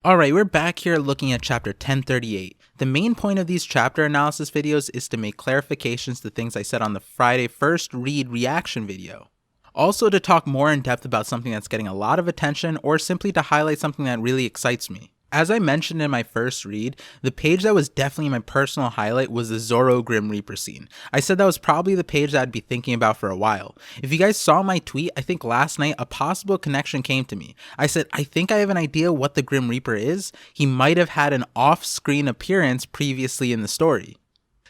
Alright, we're back here looking at chapter 1038. The main point of these chapter analysis videos is to make clarifications to things I said on the Friday first read reaction video. Also to talk more in depth about something that's getting a lot of attention, or simply to highlight something that really excites me. As I mentioned in my first read, the page that was definitely my personal highlight was the Zoro Grim Reaper scene. I said that was probably the page that I'd be thinking about for a while. If you guys saw my tweet, I think last night a possible connection came to me. I said, I think I have an idea what the Grim Reaper is. He might have had an off-screen appearance previously in the story.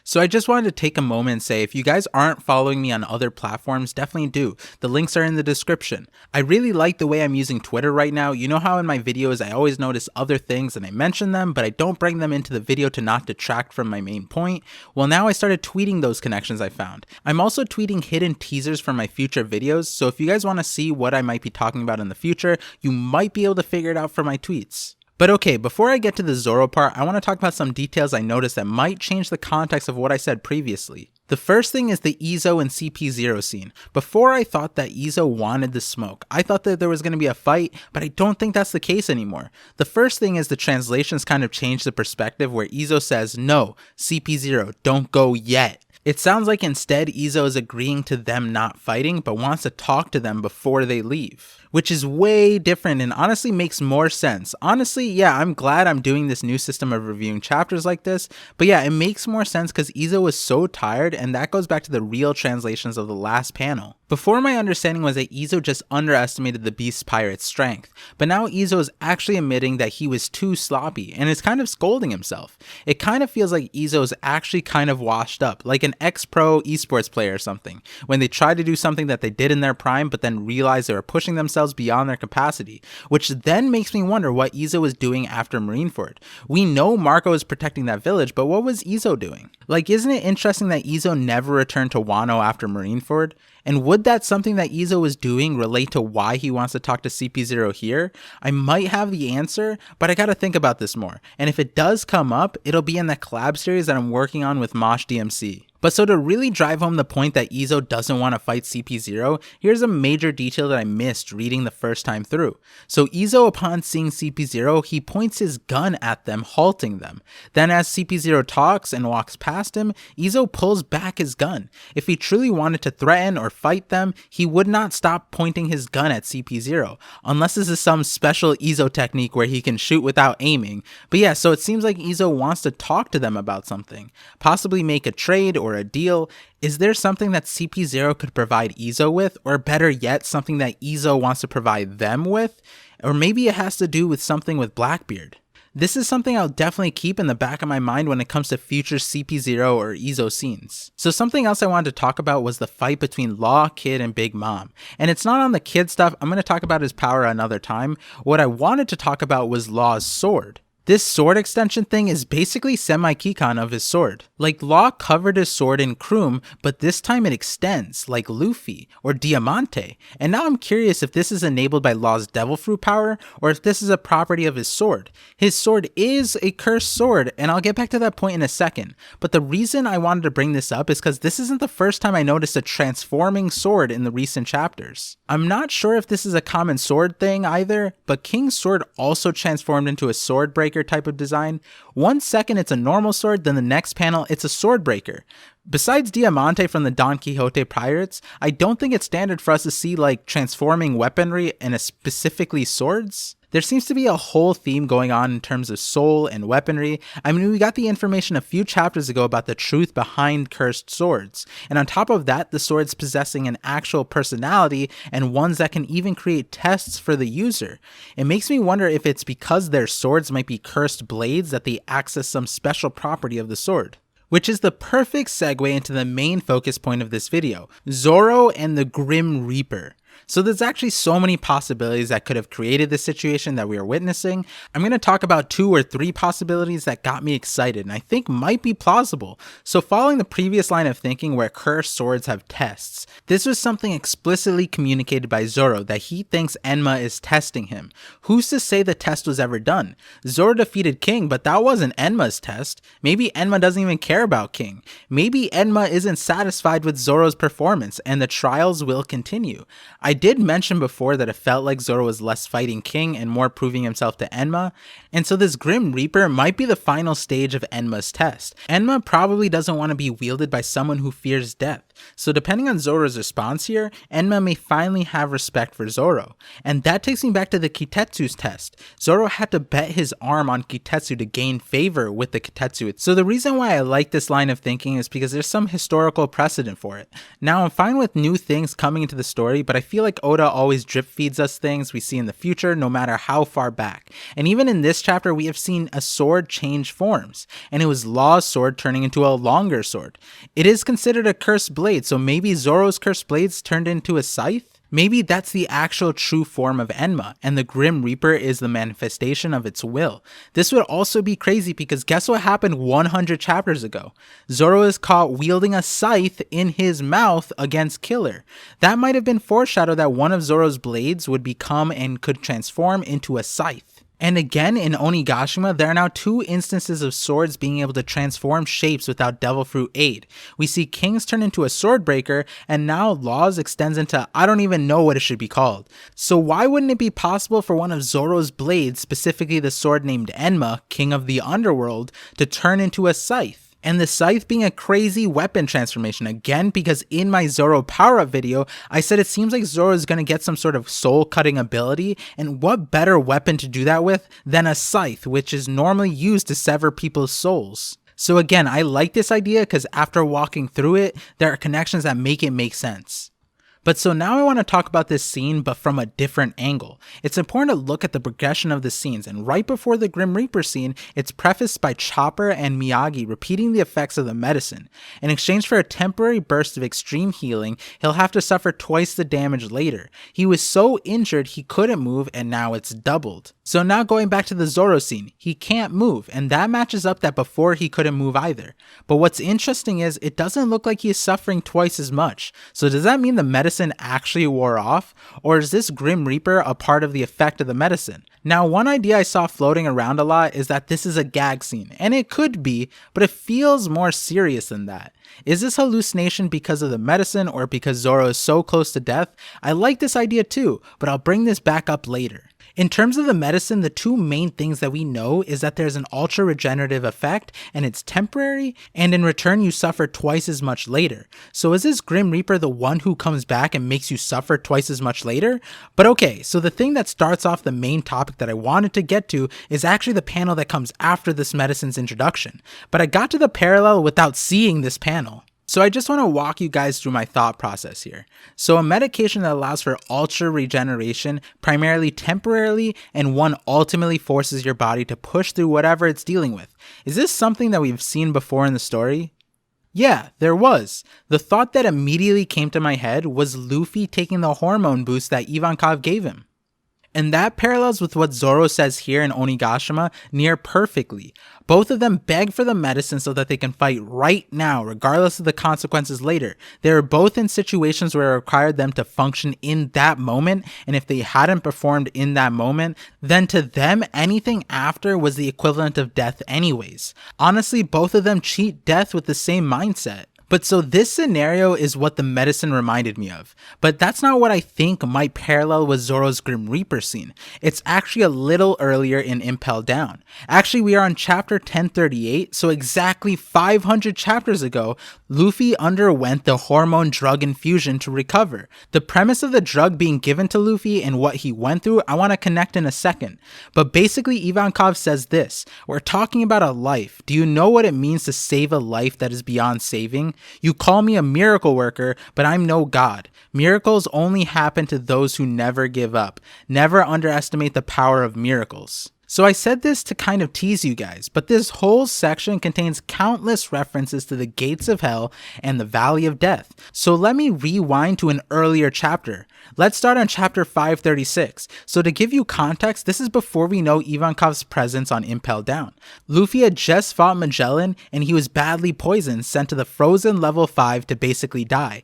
So I just wanted to take a moment and say, if you guys aren't following me on other platforms, definitely do. The links are in the description. I really like the way I'm using Twitter right now. You know how in my videos I always notice other things and I mention them, but I don't bring them into the video to not detract from my main point? Well, now I started tweeting those connections I found. I'm also tweeting hidden teasers for my future videos, so if you guys want to see what I might be talking about in the future, you might be able to figure it out from my tweets. But okay, before I get to the Zoro part, I want to talk about some details I noticed that might change the context of what I said previously. The first thing is the Izo and CP0 scene. Before I thought that Izo wanted the smoke. I thought that there was going to be a fight, but I don't think that's the case anymore. The first thing is the translations kind of changed the perspective where Izo says, no, CP0, don't go yet. It sounds like instead Izo is agreeing to them not fighting, but wants to talk to them before they leave. Which is way different and honestly makes more sense. Honestly, yeah, I'm glad I'm doing this new system of reviewing chapters like this, but yeah, it makes more sense because Izo was so tired, and that goes back to the real translations of the last panel. Before, my understanding was that Izo just underestimated the Beast Pirate's strength, but now Izo is actually admitting that he was too sloppy and is kind of scolding himself. It kind of feels like Izo is actually kind of washed up, like an ex-pro esports player or something, when they try to do something that they did in their prime but then realize they were pushing themselves beyond their capacity, which then makes me wonder what Izo was doing after Marineford. We know Marco is protecting that village, but what was Izo doing? Like, isn't it interesting that Izo never returned to Wano after Marineford? And would that something that Izo was doing relate to why he wants to talk to CP0 here? I might have the answer, but I gotta think about this more. And if it does come up, it'll be in the collab series that I'm working on with Mosh DMC. But so to really drive home the point that Izo doesn't want to fight CP0, here's a major detail that I missed reading the first time through. So Izo, upon seeing CP0, he points his gun at them, halting them. Then as CP0 talks and walks past him, Izo pulls back his gun. If he truly wanted to threaten or fight them, he would not stop pointing his gun at CP0, unless this is some special Izo technique where he can shoot without aiming. But yeah, so it seems like Izo wants to talk to them about something, possibly make a trade or a deal. Is there something that CP0 could provide Izo with, or better yet, something that Izo wants to provide them with? Or maybe it has to do with something with Blackbeard. This is something I'll definitely keep in the back of my mind when it comes to future CP0 or Izo scenes. So something else I wanted to talk about was the fight between Law, Kid, and Big Mom. And it's not on the Kid stuff, I'm going to talk about his power another time. What I wanted to talk about was Law's sword. This sword extension thing is basically semi-Keycon of his sword. Like, Law covered his sword in chrome, but this time it extends, like Luffy or Diamante. And now I'm curious if this is enabled by Law's Devil Fruit power, or if this is a property of his sword. His sword is a cursed sword, and I'll get back to that point in a second. But the reason I wanted to bring this up is because this isn't the first time I noticed a transforming sword in the recent chapters. I'm not sure if this is a common sword thing either, but King's sword also transformed into a sword breaker type of design. 1 second it's a normal sword, then the next panel it's a sword breaker. Besides Diamante from the Don Quixote Pirates, I don't think it's standard for us to see like transforming weaponry and specifically swords. There seems to be a whole theme going on in terms of soul and weaponry. I mean, we got the information a few chapters ago about the truth behind cursed swords. And on top of that, the swords possessing an actual personality and ones that can even create tests for the user. It makes me wonder if it's because their swords might be cursed blades that they access some special property of the sword. Which is the perfect segue into the main focus point of this video, Zoro and the Grim Reaper. So there's actually so many possibilities that could have created the situation that we are witnessing. I'm going to talk about 2 or 3 possibilities that got me excited and I think might be plausible. So following the previous line of thinking where cursed swords have tests, this was something explicitly communicated by Zoro that he thinks Enma is testing him. Who's to say the test was ever done? Zoro defeated King, but that wasn't Enma's test. Maybe Enma doesn't even care about King. Maybe Enma isn't satisfied with Zoro's performance and the trials will continue. I did mention before that it felt like Zoro was less fighting King and more proving himself to Enma, and so this Grim Reaper might be the final stage of Enma's test. Enma probably doesn't want to be wielded by someone who fears death, so depending on Zoro's response here, Enma may finally have respect for Zoro. And that takes me back to the Kitetsu's test. Zoro had to bet his arm on Kitetsu to gain favor with the Kitetsu. So the reason why I like this line of thinking is because there's some historical precedent for it. Now I'm fine with new things coming into the story, but I feel like Oda always drip feeds us things we see in the future no matter how far back. And even in this chapter we have seen a sword change forms, and it was Law's sword turning into a longer sword. It is considered a cursed blade, so maybe Zoro's cursed blades turned into a scythe? Maybe that's the actual true form of Enma, and the Grim Reaper is the manifestation of its will. This would also be crazy because guess what happened 100 chapters ago? Zoro is caught wielding a scythe in his mouth against Killer. That might have been foreshadowed that one of Zoro's blades would become and could transform into a scythe. And again, in Onigashima, there are now 2 instances of swords being able to transform shapes without Devil Fruit aid. We see King's turn into a sword breaker, and now Law's extends into I don't even know what it should be called. So why wouldn't it be possible for one of Zoro's blades, specifically the sword named Enma, King of the Underworld, to turn into a scythe? And the scythe being a crazy weapon transformation again, because in my Zoro power up video, I said it seems like Zoro is going to get some sort of soul cutting ability, and what better weapon to do that with than a scythe, which is normally used to sever people's souls. So again, I like this idea because after walking through it, there are connections that make it make sense. But so now I want to talk about this scene, but from a different angle. It's important to look at the progression of the scenes, and right before the Grim Reaper scene, it's prefaced by Chopper and Miyagi repeating the effects of the medicine. In exchange for a temporary burst of extreme healing, he'll have to suffer twice the damage later. He was so injured he couldn't move, and now it's doubled. So now going back to the Zoro scene, he can't move, and that matches up that before he couldn't move either. But what's interesting is it doesn't look like he's suffering twice as much. So does that mean the medicine actually wore off, or is this Grim Reaper a part of the effect of the medicine? Now, one idea I saw floating around a lot is that this is a gag scene, and it could be, but it feels more serious than that. Is this hallucination because of the medicine or because Zoro is so close to death? I like this idea too, but I'll bring this back up later. In terms of the medicine, the 2 main things that we know is that there's an ultra regenerative effect and it's temporary, and in return you suffer twice as much later. So is this Grim Reaper the one who comes back and makes you suffer twice as much later? But okay, so the thing that starts off the main topic that I wanted to get to is actually the panel that comes after this medicine's introduction. But I got to the parallel without seeing this panel. So I just want to walk you guys through my thought process here. So a medication that allows for ultra regeneration, primarily temporarily, and one ultimately forces your body to push through whatever it's dealing with. Is this something that we've seen before in the story? Yeah, there was. The thought that immediately came to my head was Luffy taking the hormone boost that Ivankov gave him. And that parallels with what Zoro says here in Onigashima near perfectly. Both of them beg for the medicine so that they can fight right now, regardless of the consequences later. They were both in situations where it required them to function in that moment, and if they hadn't performed in that moment, then to them, anything after was the equivalent of death anyways. Honestly, both of them cheat death with the same mindset. But so this scenario is what the medicine reminded me of. But that's not what I think might parallel with Zoro's Grim Reaper scene. It's actually a little earlier in Impel Down. Actually, we are on chapter 1038, so exactly 500 chapters ago, Luffy underwent the hormone drug infusion to recover. The premise of the drug being given to Luffy and what he went through, I want to connect in a second. But basically, Ivankov says this: we're talking about a life. Do you know what it means to save a life that is beyond saving? You call me a miracle worker, but I'm no god. Miracles only happen to those who never give up. Never underestimate the power of miracles. So I said this to kind of tease you guys, but this whole section contains countless references to the gates of hell and the valley of death. So let me rewind to an earlier chapter. Let's start on chapter 536. So to give you context, this is before we know Ivankov's presence on Impel Down. Luffy had just fought Magellan and he was badly poisoned, sent to the frozen level 5 to basically die.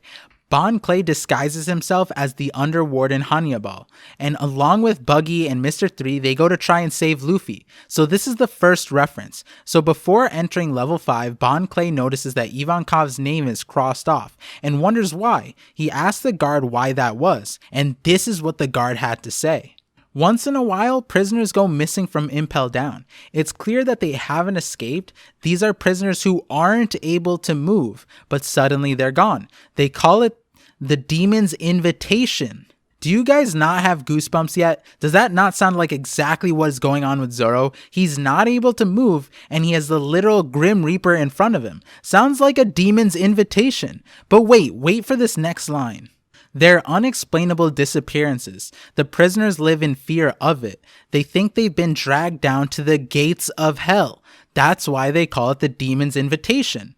Bon Clay disguises himself as the Underwarden Hannibal, and along with Buggy and Mr. 3, they go to try and save Luffy. So this is the first reference. So before entering level 5, Bon Clay notices that Ivankov's name is crossed off, and wonders why. He asks the guard why that was, and this is what the guard had to say. Once in a while, prisoners go missing from Impel Down. It's clear that they haven't escaped. These are prisoners who aren't able to move, but suddenly they're gone. They call it the Demon's Invitation. Do you guys not have goosebumps yet? Does that not sound like exactly what is going on with Zoro? He's not able to move, and he has the literal Grim Reaper in front of him. Sounds like a demon's invitation. But wait for this next line. They're unexplainable disappearances. The prisoners live in fear of it. They think they've been dragged down to the gates of hell. That's why they call it the Demon's Invitation.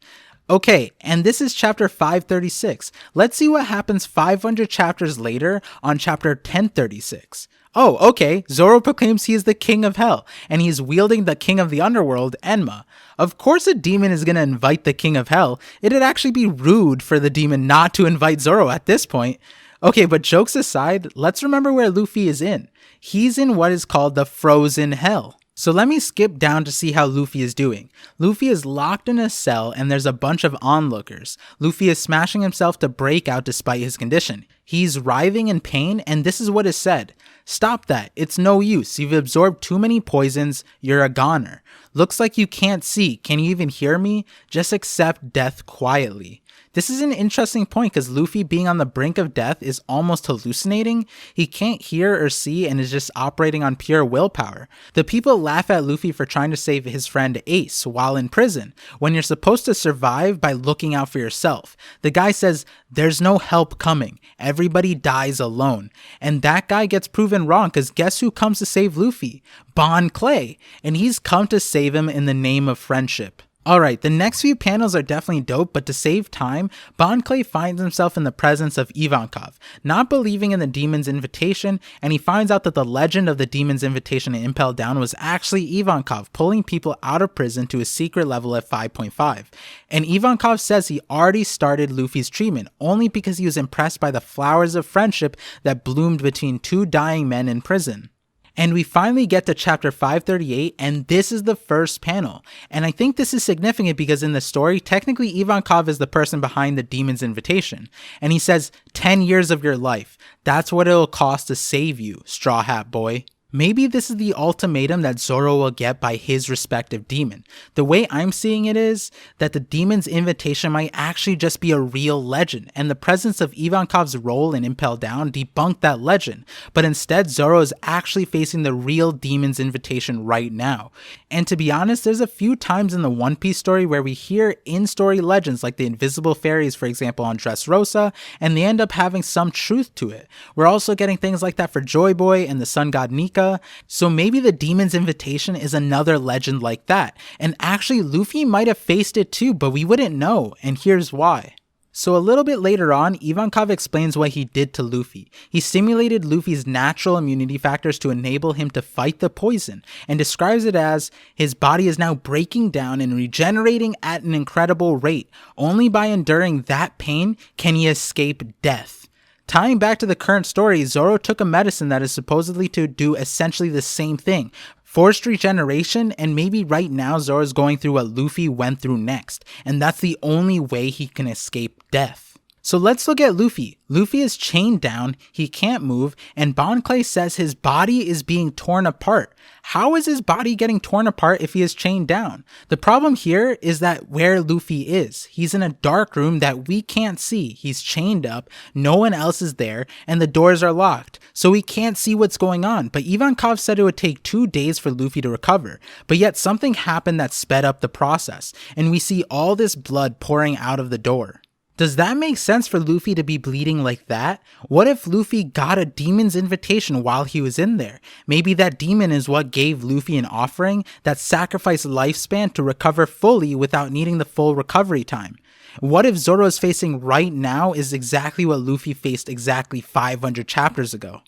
Okay, and this is chapter 536. Let's see what happens 500 chapters later on chapter 1036. Oh, okay, Zoro proclaims he is the king of hell, and he's wielding the king of the underworld, Enma. Of course a demon is going to invite the king of hell. It'd actually be rude for the demon not to invite Zoro at this point. Okay, but jokes aside, let's remember where Luffy is in. He's in what is called the Frozen Hell. So let me skip down to see how Luffy is doing. Luffy is locked in a cell and there's a bunch of onlookers. Luffy is smashing himself to break out despite his condition. He's writhing in pain, and this is what is said. Stop that, it's no use. You've absorbed too many poisons, you're a goner. Looks like you can't see, can you even hear me? Just accept death quietly. This is an interesting point because Luffy being on the brink of death is almost hallucinating. He can't hear or see and is just operating on pure willpower. The people laugh at Luffy for trying to save his friend Ace while in prison, when you're supposed to survive by looking out for yourself. The guy says, there's no help coming. Everybody dies alone. And that guy gets proven wrong because guess who comes to save Luffy? Bon Clay. And he's come to save him in the name of friendship. Alright, the next few panels are definitely dope, but to save time, Bon Clay finds himself in the presence of Ivankov, not believing in the Demon's Invitation, and he finds out that the legend of the Demon's Invitation in Impel Down was actually Ivankov pulling people out of prison to a secret level at 5.5. And Ivankov says he already started Luffy's treatment, only because he was impressed by the flowers of friendship that bloomed between two dying men in prison. And we finally get to chapter 538, and this is the first panel. And I think this is significant because in the story, technically Ivankov is the person behind the Demon's Invitation. And he says, 10 years of your life. That's what it'll cost to save you, Straw Hat Boy. Maybe this is the ultimatum that Zoro will get by his respective demon. The way I'm seeing it is that the Demon's Invitation might actually just be a real legend, and the presence of Ivankov's role in Impel Down debunked that legend, but instead Zoro is actually facing the real Demon's Invitation right now. And to be honest, there's a few times in the One Piece story where we hear in-story legends like the Invisible Fairies, for example, on Dressrosa, and they end up having some truth to it. We're also getting things like that for Joy Boy and the Sun God Nika. So maybe the Demon's Invitation is another legend like that. And actually Luffy might have faced it too, but we wouldn't know, and here's why. So a little bit later on, Ivankov explains what he did to Luffy. He stimulated Luffy's natural immunity factors to enable him to fight the poison, and describes it as, his body is now breaking down and regenerating at an incredible rate. Only by enduring that pain can he escape death. Tying back to the current story, Zoro took a medicine that is supposedly to do essentially the same thing. Forced regeneration, and maybe right now Zoro's going through what Luffy went through next, and that's the only way he can escape death. So let's look at Luffy. Luffy is chained down, he can't move, and Bon Clay says his body is being torn apart. How is his body getting torn apart if he is chained down? The problem here is that where Luffy is. He's in a dark room that we can't see. He's chained up, no one else is there, and the doors are locked, so we can't see what's going on. But Ivankov said it would take 2 days for Luffy to recover, but yet something happened that sped up the process, and we see all this blood pouring out of the door. Does that make sense for Luffy to be bleeding like that? What if Luffy got a Demon's Invitation while he was in there? Maybe that demon is what gave Luffy an offering that sacrificed lifespan to recover fully without needing the full recovery time. What if Zoro is facing right now is exactly what Luffy faced exactly 500 chapters ago?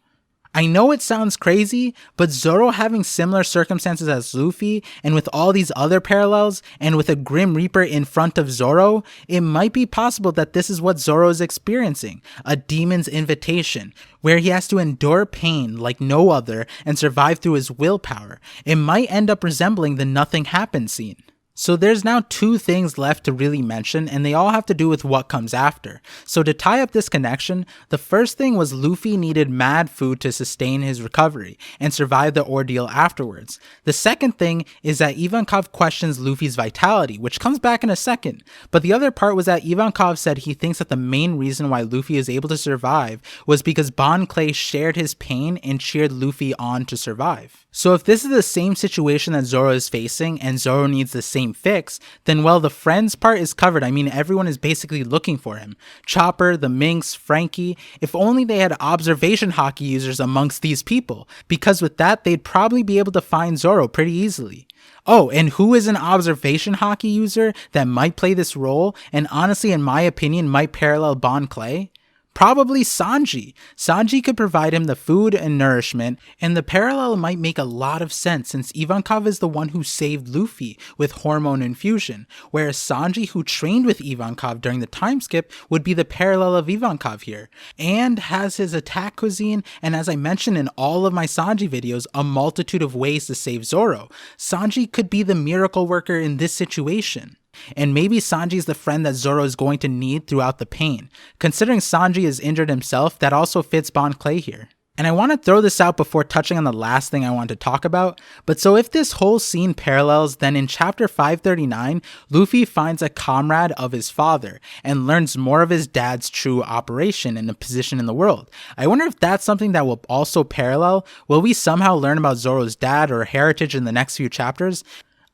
I know it sounds crazy, but Zoro having similar circumstances as Luffy, and with all these other parallels, and with a Grim Reaper in front of Zoro, it might be possible that this is what Zoro is experiencing, a demon's invitation, where he has to endure pain like no other and survive through his willpower. It might end up resembling the nothing happened scene. So there's now two things left to really mention, and they all have to do with what comes after. So to tie up this connection, the first thing was Luffy needed mad food to sustain his recovery and survive the ordeal afterwards. The second thing is that Ivankov questions Luffy's vitality, which comes back in a second. But the other part was that Ivankov said he thinks that the main reason why Luffy is able to survive was because Bon Clay shared his pain and cheered Luffy on to survive. So if this is the same situation that Zoro is facing and Zoro needs the same fix, then well, the friends part is covered. I mean, everyone is basically looking for him. Chopper, the Minx, Frankie, if only they had observation hockey users amongst these people, because with that, they'd probably be able to find Zoro pretty easily. Oh, and who is an observation hockey user that might play this role, and honestly, in my opinion, might parallel Bon Clay? Probably Sanji. Sanji could provide him the food and nourishment, and the parallel might make a lot of sense since Ivankov is the one who saved Luffy with hormone infusion, whereas Sanji, who trained with Ivankov during the time skip, would be the parallel of Ivankov here, and has his attack cuisine, and as I mentioned in all of my Sanji videos, a multitude of ways to save Zoro. Sanji could be the miracle worker in this situation. And maybe Sanji's the friend that Zoro is going to need throughout the pain. Considering Sanji is injured himself, that also fits Bon Clay here. And I want to throw this out before touching on the last thing I want to talk about, but so if this whole scene parallels, then in chapter 539, Luffy finds a comrade of his father and learns more of his dad's true operation and the position in the world. I wonder if that's something that will also parallel. Will we somehow learn about Zoro's dad or heritage in the next few chapters?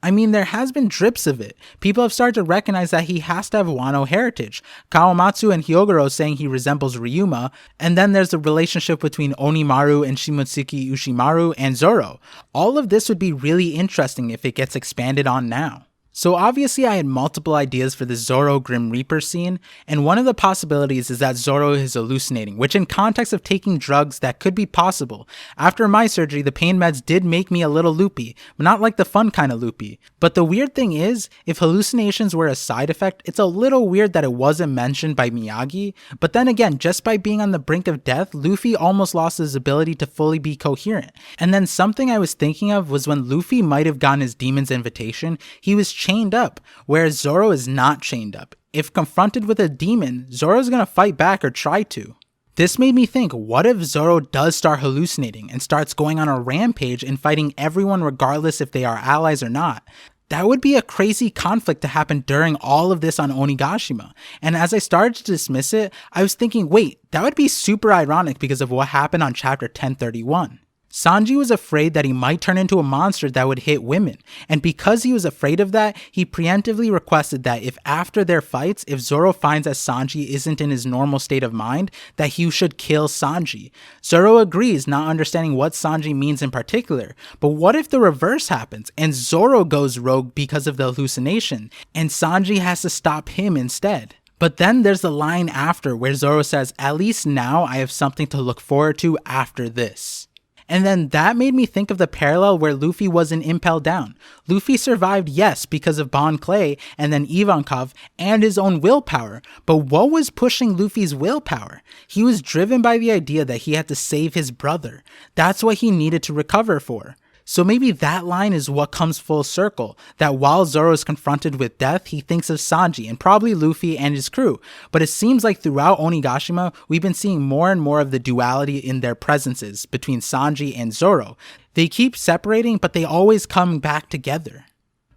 I mean, there has been drips of it. People have started to recognize that he has to have Wano heritage. Kawamatsu and Hyogoro saying he resembles Ryuma, and then there's the relationship between Onimaru and Shimotsuki Ushimaru and Zoro. All of this would be really interesting if it gets expanded on now. So obviously I had multiple ideas for the Zoro Grim Reaper scene, and one of the possibilities is that Zoro is hallucinating, which in context of taking drugs, that could be possible. After my surgery, the pain meds did make me a little loopy, but not like the fun kind of loopy. But the weird thing is, if hallucinations were a side effect, it's a little weird that it wasn't mentioned by Miyagi, but then again, just by being on the brink of death, Luffy almost lost his ability to fully be coherent. And then something I was thinking of was when Luffy might have gotten his demon's invitation, he was chained up, whereas Zoro is not chained up. If confronted with a demon, Zoro's gonna fight back or try to. This made me think, what if Zoro does start hallucinating and starts going on a rampage and fighting everyone regardless if they are allies or not? That would be a crazy conflict to happen during all of this on Onigashima. And as I started to dismiss it, I was thinking, wait, that would be super ironic because of what happened on chapter 1031. Sanji was afraid that he might turn into a monster that would hit women, and because he was afraid of that, he preemptively requested that if after their fights, if Zoro finds that Sanji isn't in his normal state of mind, that he should kill Sanji. Zoro agrees, not understanding what Sanji means in particular, but what if the reverse happens, and Zoro goes rogue because of the hallucination, and Sanji has to stop him instead? But then there's the line after where Zoro says, "At least now I have something to look forward to after this." And then that made me think of the parallel where Luffy was in Impel Down. Luffy survived, yes, because of Bon Clay and then Ivankov and his own willpower. But what was pushing Luffy's willpower? He was driven by the idea that he had to save his brother. That's what he needed to recover for. So maybe that line is what comes full circle, that while Zoro is confronted with death, he thinks of Sanji and probably Luffy and his crew. But it seems like throughout Onigashima, we've been seeing more and more of the duality in their presences between Sanji and Zoro. They keep separating, but they always come back together.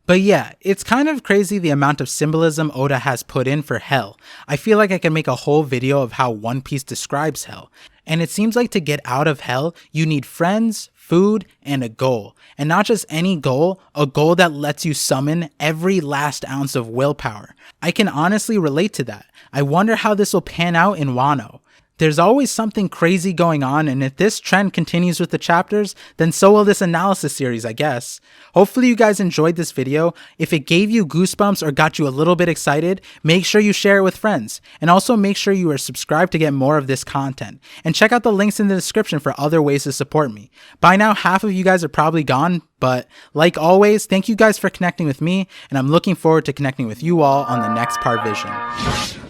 But yeah, it's kind of crazy the amount of symbolism Oda has put in for hell. I feel like I can make a whole video of how One Piece describes hell. And it seems like to get out of hell, you need friends, food, and a goal. And not just any goal, a goal that lets you summon every last ounce of willpower. I can honestly relate to that. I wonder how this will pan out in Wano. There's always something crazy going on, and if this trend continues with the chapters, then so will this analysis series, I guess. Hopefully you guys enjoyed this video. If it gave you goosebumps or got you a little bit excited, make sure you share it with friends. And also make sure you are subscribed to get more of this content. And check out the links in the description for other ways to support me. By now, half of you guys are probably gone, but like always, thank you guys for connecting with me, and I'm looking forward to connecting with you all on the next ParVision.